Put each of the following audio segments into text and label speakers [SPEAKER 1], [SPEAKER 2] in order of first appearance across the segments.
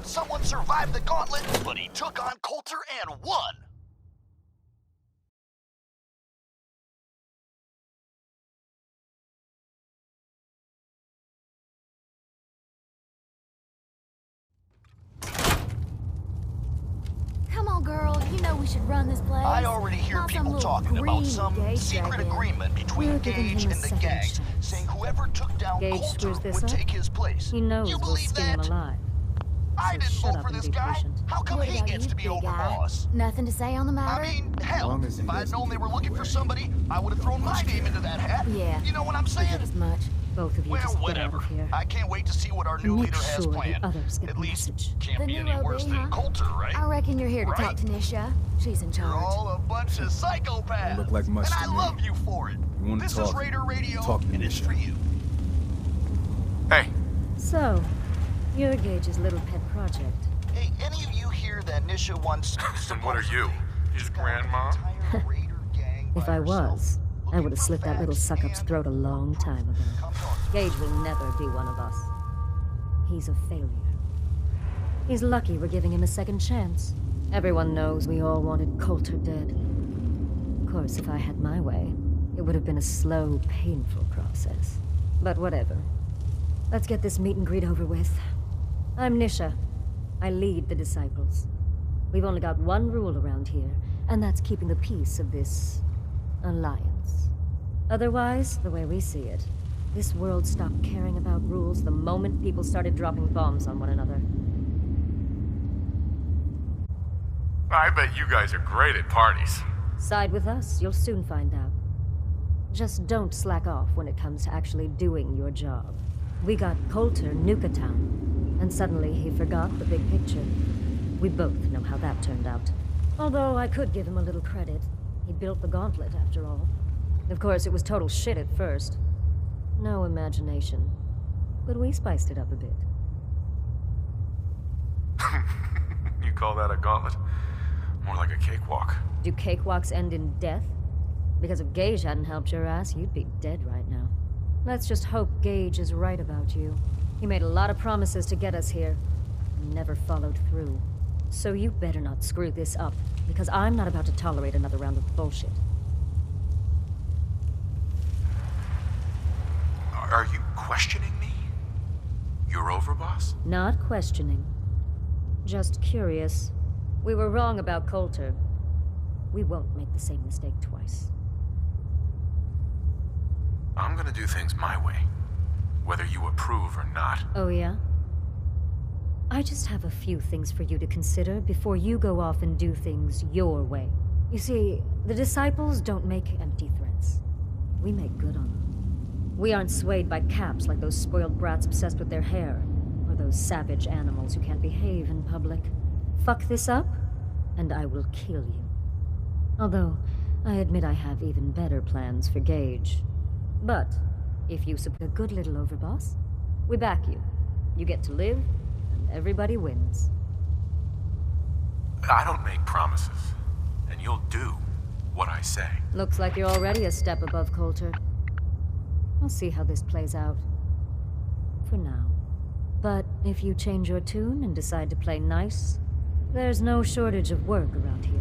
[SPEAKER 1] that someone survived the gauntlet, but he took on Coulter and won.
[SPEAKER 2] Come on, girl. You know we should run this place.
[SPEAKER 1] I already hear people talking about some secret agreement between Gage and the gangs, saying whoever took down Coulter would take his place.
[SPEAKER 3] He knows
[SPEAKER 1] you
[SPEAKER 3] we'll
[SPEAKER 1] believe
[SPEAKER 3] skin him
[SPEAKER 1] that?
[SPEAKER 3] alive.
[SPEAKER 1] I didn't
[SPEAKER 3] shut
[SPEAKER 1] vote
[SPEAKER 3] up
[SPEAKER 1] for
[SPEAKER 3] and
[SPEAKER 1] this
[SPEAKER 3] be
[SPEAKER 1] guy.
[SPEAKER 3] patient.
[SPEAKER 1] How come
[SPEAKER 2] What
[SPEAKER 1] he
[SPEAKER 2] about
[SPEAKER 1] gets
[SPEAKER 2] you,
[SPEAKER 1] to be
[SPEAKER 2] big guy?
[SPEAKER 1] overboss?
[SPEAKER 2] Nothing to say on the matter?
[SPEAKER 1] I mean, hell,
[SPEAKER 4] long as
[SPEAKER 1] if I had known they were looking for somebody, I would have thrown my name into that hat.
[SPEAKER 2] Yeah.
[SPEAKER 1] You know what I'm saying?
[SPEAKER 2] Figured as much.
[SPEAKER 3] Both of you
[SPEAKER 1] Well,
[SPEAKER 3] just get out
[SPEAKER 1] whatever.
[SPEAKER 3] of here.
[SPEAKER 1] I can't wait to see what our new
[SPEAKER 3] Make
[SPEAKER 1] leader has
[SPEAKER 3] sure the
[SPEAKER 1] planned.
[SPEAKER 3] others get
[SPEAKER 1] At
[SPEAKER 3] the
[SPEAKER 1] least,
[SPEAKER 3] message.
[SPEAKER 1] can't
[SPEAKER 2] The
[SPEAKER 1] be
[SPEAKER 2] new
[SPEAKER 1] any worse
[SPEAKER 2] OB,
[SPEAKER 1] than
[SPEAKER 2] huh?
[SPEAKER 1] Coulter, right?
[SPEAKER 2] I reckon you're here to talk
[SPEAKER 1] Right.
[SPEAKER 2] to Nisha. She's in
[SPEAKER 1] You're
[SPEAKER 2] charge.
[SPEAKER 1] all a bunch of psychopaths.
[SPEAKER 4] Look like much
[SPEAKER 1] and
[SPEAKER 4] to
[SPEAKER 1] I
[SPEAKER 4] me.
[SPEAKER 1] love you for it.
[SPEAKER 4] You wanna
[SPEAKER 1] This is
[SPEAKER 4] talk?
[SPEAKER 1] Raider Radio,
[SPEAKER 4] Talk to
[SPEAKER 1] and it's
[SPEAKER 4] Nisha.
[SPEAKER 1] for you.
[SPEAKER 5] Hey,
[SPEAKER 3] So, you're Gage's little pet project.
[SPEAKER 1] Hey, any of you hear that Nisha wants...
[SPEAKER 5] and what are you? His grandma?
[SPEAKER 3] If I was, I would have slit that little suck-up's throat a long time ago. Gage will never be one of us. He's a failure. He's lucky we're giving him a second chance. Everyone knows we all wanted Coulter dead. Of course, if I had my way, it would have been a slow, painful process. But whatever. Let's get this meet and greet over with. I'm Nisha. I lead the Disciples. We've only got one rule around here, and that's keeping the peace of this alliance. Otherwise, the way we see it, this world stopped caring about rules the moment people started dropping bombs on one another.
[SPEAKER 5] I bet you guys are great at parties.
[SPEAKER 3] Side with us, you'll soon find out. Just don't slack off when it comes to actually doing your job. We got Coulter Nuka-Town, and suddenly he forgot the big picture. We both know how that turned out. Although I could give him a little credit. He built the gauntlet, after all. Of course, it was total shit at first. No imagination. But we spiced it up a bit.
[SPEAKER 5] You call that a gauntlet? More like a cakewalk.
[SPEAKER 3] Do cakewalks end in death? Because if Gage hadn't helped your ass, you'd be dead right now. Let's just hope Gage is right about you. He made a lot of promises to get us here, and never followed through. So you better not screw this up, because I'm not about to tolerate another round of bullshit.
[SPEAKER 5] Are you questioning me? You're overboss?
[SPEAKER 3] Not questioning. Just curious. We were wrong about Coulter. We won't make the same mistake twice.
[SPEAKER 5] I'm gonna do things my way, whether you approve or not.
[SPEAKER 3] Oh, yeah? I just have a few things for you to consider before you go off and do things your way. You see, the Disciples don't make empty threats. We make good on them. We aren't swayed by caps like those spoiled brats obsessed with their hair, or those savage animals who can't behave in public. Fuck this up, and I will kill you. Although, I admit I have even better plans for Gage. But, if you support a good little overboss, we back you. You get to live, and everybody wins.
[SPEAKER 5] I don't make promises, and you'll do what I say.
[SPEAKER 3] Looks like you're already a step above Coulter. I'll see how this plays out. For now. But if you change your tune and decide to play nice, there's no shortage of work around here.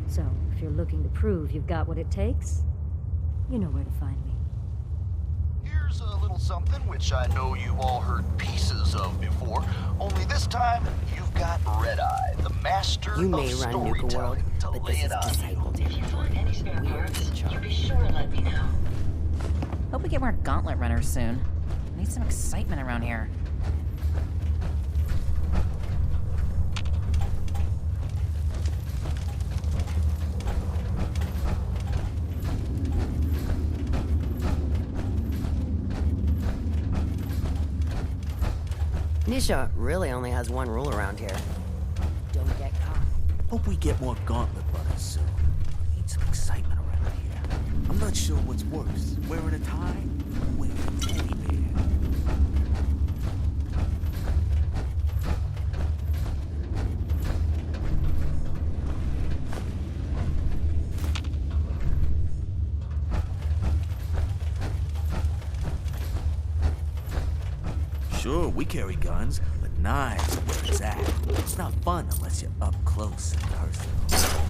[SPEAKER 3] So, if you're looking to prove you've got what it takes, you know where to find me.
[SPEAKER 1] Here's a little something which I know you've all heard pieces of before, only this time you've got Red Eye, the master
[SPEAKER 6] You may
[SPEAKER 1] of
[SPEAKER 6] run
[SPEAKER 1] storytelling,
[SPEAKER 6] Nuka-World,
[SPEAKER 1] to
[SPEAKER 6] but
[SPEAKER 1] lay
[SPEAKER 6] this
[SPEAKER 1] it
[SPEAKER 6] is
[SPEAKER 1] on you.
[SPEAKER 6] Disciple
[SPEAKER 7] If you find any spare
[SPEAKER 6] We are
[SPEAKER 7] parts,
[SPEAKER 6] in charge.
[SPEAKER 7] you be sure to let me know.
[SPEAKER 8] Hope we get more gauntlet runners soon. I need some excitement around here.
[SPEAKER 6] Nisha really only has one rule around here. Don't get caught.
[SPEAKER 9] Hope we get more gauntlet runners soon. Need some excitement around here. I'm not sure what's worse, wearing a tie or wearing a teddy bear. Sure, we carry guns, but knives are where it's at. It's not fun unless you're up close and personal.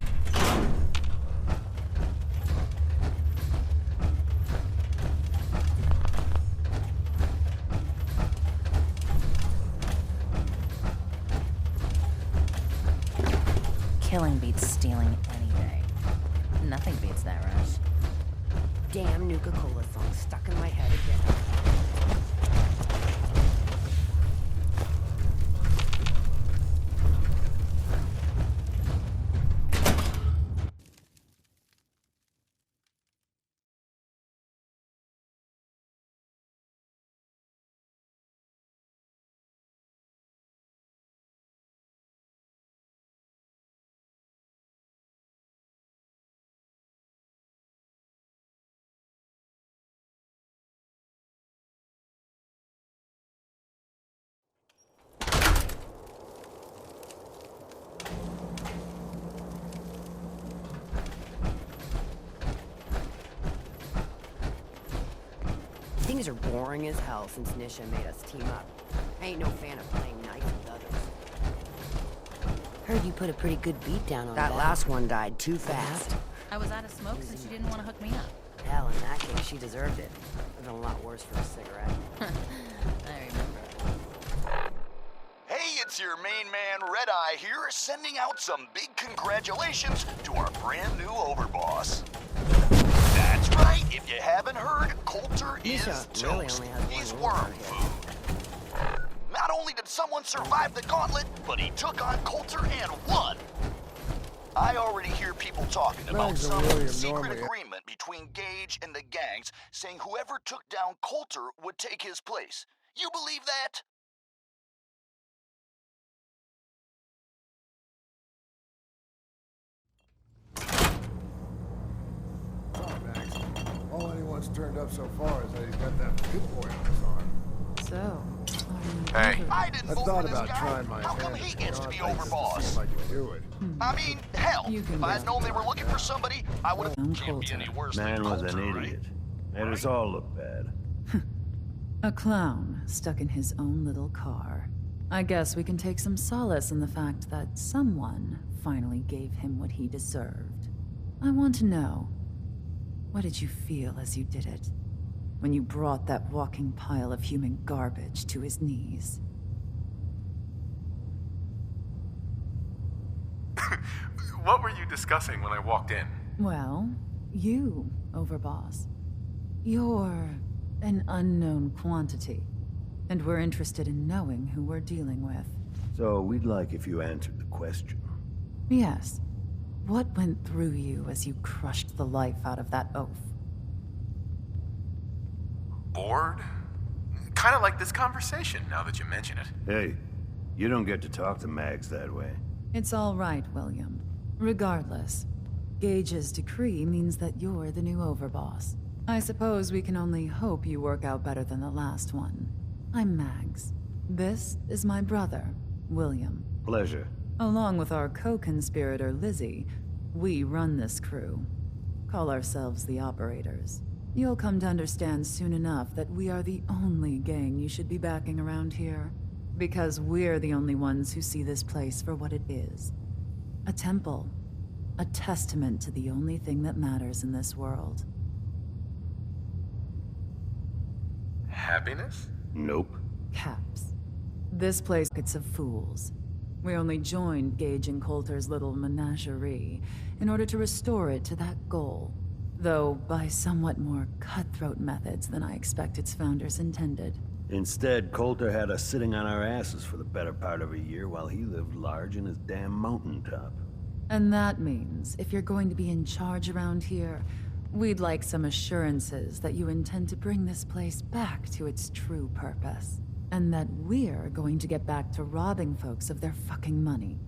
[SPEAKER 8] Killing beats stealing any day. Nothing beats that rush.
[SPEAKER 6] Damn Nuka-Cola song stuck in my head again. Things are boring as hell since Nisha made us team up. I ain't no fan of playing nice with others. Heard you put a pretty good beat down on that. That last one died too fast.
[SPEAKER 8] I was out of smoke since you didn't want to hook me up.
[SPEAKER 6] Hell, in that case, she deserved it. Would've been a lot worse for a cigarette.
[SPEAKER 8] I remember.
[SPEAKER 1] Hey, it's your main man Red Eye here, sending out some big congratulations to our brand new overboss. That's right, if you haven't heard, Coulter is
[SPEAKER 6] Nisha
[SPEAKER 1] toast.
[SPEAKER 6] really only has
[SPEAKER 1] He's
[SPEAKER 6] one rule
[SPEAKER 1] worm food. Not only did someone survive the gauntlet, but he took on Coulter and won. I already hear people talking about
[SPEAKER 4] Mags
[SPEAKER 1] some
[SPEAKER 4] and William
[SPEAKER 1] secret
[SPEAKER 4] normally-
[SPEAKER 1] agreement between Gage and the gangs saying whoever took down Coulter would take his place. You believe that?
[SPEAKER 4] Oh, Max. All anyone's turned up so far is that he's got that pit boy on his arm.
[SPEAKER 2] So,
[SPEAKER 5] Hey.
[SPEAKER 1] I didn't
[SPEAKER 4] I
[SPEAKER 1] vote
[SPEAKER 4] thought
[SPEAKER 1] for this
[SPEAKER 4] about
[SPEAKER 1] guy.
[SPEAKER 4] trying my
[SPEAKER 1] How come
[SPEAKER 4] hand
[SPEAKER 1] he
[SPEAKER 4] at
[SPEAKER 1] gets to be
[SPEAKER 4] John Mason to see
[SPEAKER 1] overboss?
[SPEAKER 4] if I can do it.
[SPEAKER 1] I mean, hell,
[SPEAKER 2] You can
[SPEAKER 1] if I'd
[SPEAKER 2] go.
[SPEAKER 1] known they were looking for somebody, I would have. Can't be any worse
[SPEAKER 10] Man
[SPEAKER 1] than
[SPEAKER 10] was
[SPEAKER 1] Coulter,
[SPEAKER 10] an
[SPEAKER 1] right?
[SPEAKER 10] idiot. Made us all look bad.
[SPEAKER 11] A clown stuck in his own little car. I guess we can take some solace in the fact that someone finally gave him what he deserved. I want to know, what did you feel as you did it? When you brought that walking pile of human garbage to his knees?
[SPEAKER 5] What were you discussing when I walked in?
[SPEAKER 11] Well, you, Overboss. You're an unknown quantity, and we're interested in knowing who we're dealing with.
[SPEAKER 10] So we'd like if you answered the question.
[SPEAKER 11] Yes. What went through you as you crushed the life out of that oaf?
[SPEAKER 5] Bored? Kind of like this conversation, now that you mention it.
[SPEAKER 10] Hey, you don't get to talk to Mags that way.
[SPEAKER 11] It's all right, William. Regardless, Gage's decree means that you're the new overboss. I suppose we can only hope you work out better than the last one. I'm Mags. This is my brother, William.
[SPEAKER 10] Pleasure.
[SPEAKER 11] Along with our co-conspirator, Lizzie, we run this crew. Call ourselves the Operators. You'll come to understand soon enough that we are the only gang you should be backing around here. Because we're the only ones who see this place for what it is. A temple. A testament to the only thing that matters in this world.
[SPEAKER 5] Happiness?
[SPEAKER 10] Nope.
[SPEAKER 11] Caps. This place gets of fools. We only joined Gage and Coulter's little menagerie in order to restore it to that goal. Though by somewhat more cutthroat methods than I expect its founders intended.
[SPEAKER 10] Instead, Coulter had us sitting on our asses for the better part of a year while he lived large in his damn mountaintop.
[SPEAKER 11] And that means, if you're going to be in charge around here, we'd like some assurances that you intend to bring this place back to its true purpose. And that we're going to get back to robbing folks of their fucking money.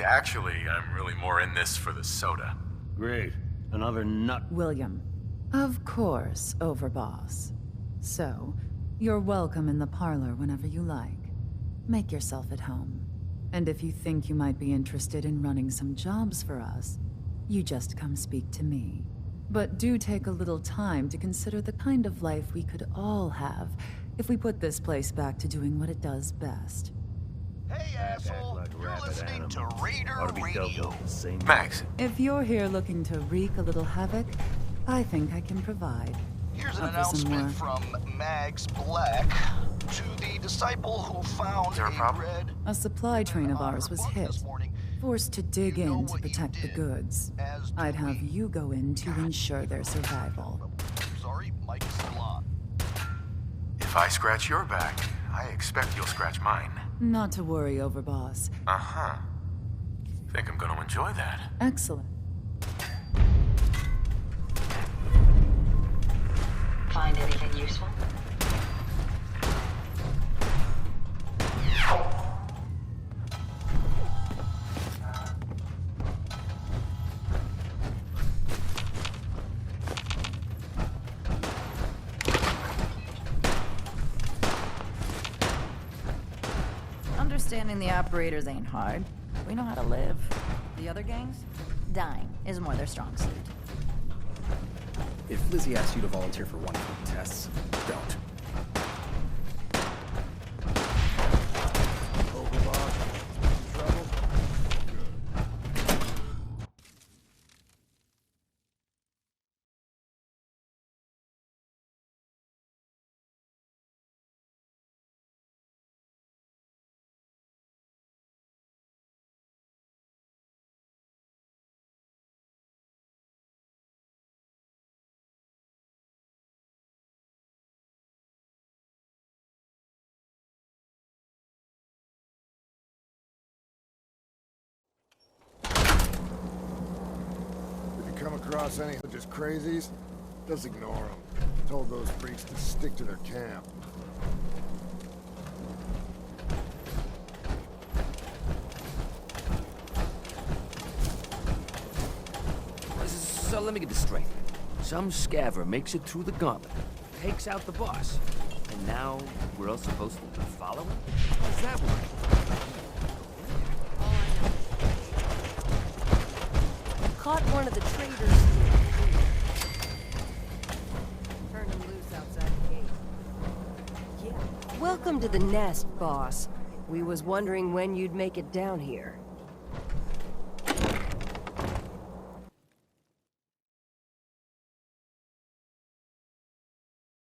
[SPEAKER 5] Actually, I'm really more in this for the soda.
[SPEAKER 10] Great. Another nut.
[SPEAKER 11] William. Of course, Overboss. So, you're welcome in the parlor whenever you like. Make yourself at home. And if you think you might be interested in running some jobs for us, you just come speak to me. But do take a little time to consider the kind of life we could all have if we put this place back to doing what it does best.
[SPEAKER 1] Hey, asshole.
[SPEAKER 10] like a
[SPEAKER 1] You're
[SPEAKER 10] rabid
[SPEAKER 1] listening to
[SPEAKER 10] animal.
[SPEAKER 1] Raider
[SPEAKER 10] Ought to be dealt
[SPEAKER 1] Radio.
[SPEAKER 10] with the same
[SPEAKER 5] Max,
[SPEAKER 11] If you're here looking to wreak a little havoc, I think I can provide.
[SPEAKER 1] Here's an
[SPEAKER 11] Up for some
[SPEAKER 1] announcement
[SPEAKER 11] more.
[SPEAKER 1] from Mags Black to the disciple who found
[SPEAKER 5] Is there a problem?
[SPEAKER 1] red
[SPEAKER 11] A supply train of ours was hit.
[SPEAKER 1] this morning.
[SPEAKER 11] Forced to dig
[SPEAKER 1] You know
[SPEAKER 11] in to
[SPEAKER 1] what you
[SPEAKER 11] protect the
[SPEAKER 1] did,
[SPEAKER 11] goods.
[SPEAKER 1] as do
[SPEAKER 11] I'd have
[SPEAKER 1] we.
[SPEAKER 11] you go in to ensure their survival.
[SPEAKER 1] Sorry, Mike is still on.
[SPEAKER 5] if I scratch your back, I expect you'll scratch mine.
[SPEAKER 11] Not to worry, Overboss.
[SPEAKER 5] Uh-huh. Think I'm gonna enjoy that.
[SPEAKER 11] Excellent.
[SPEAKER 7] Find anything useful?
[SPEAKER 8] Understanding the operators ain't hard. We know how to live. The other gangs? Dying is more their strong suit.
[SPEAKER 12] If Lizzie asks you to volunteer for one of the tests, don't.
[SPEAKER 4] Overboss. Trouble? Good. If you come across any just crazies, just ignore them. Told those freaks to stick to their camp.
[SPEAKER 13] So let me get this straight. Some scaver makes it through the gauntlet, takes out the boss, and now we're all supposed to follow him? How does that work?
[SPEAKER 6] Caught one of the traitors. Turned him loose outside the gate. Yeah. Welcome to the nest, boss. We was wondering when you'd make it down here.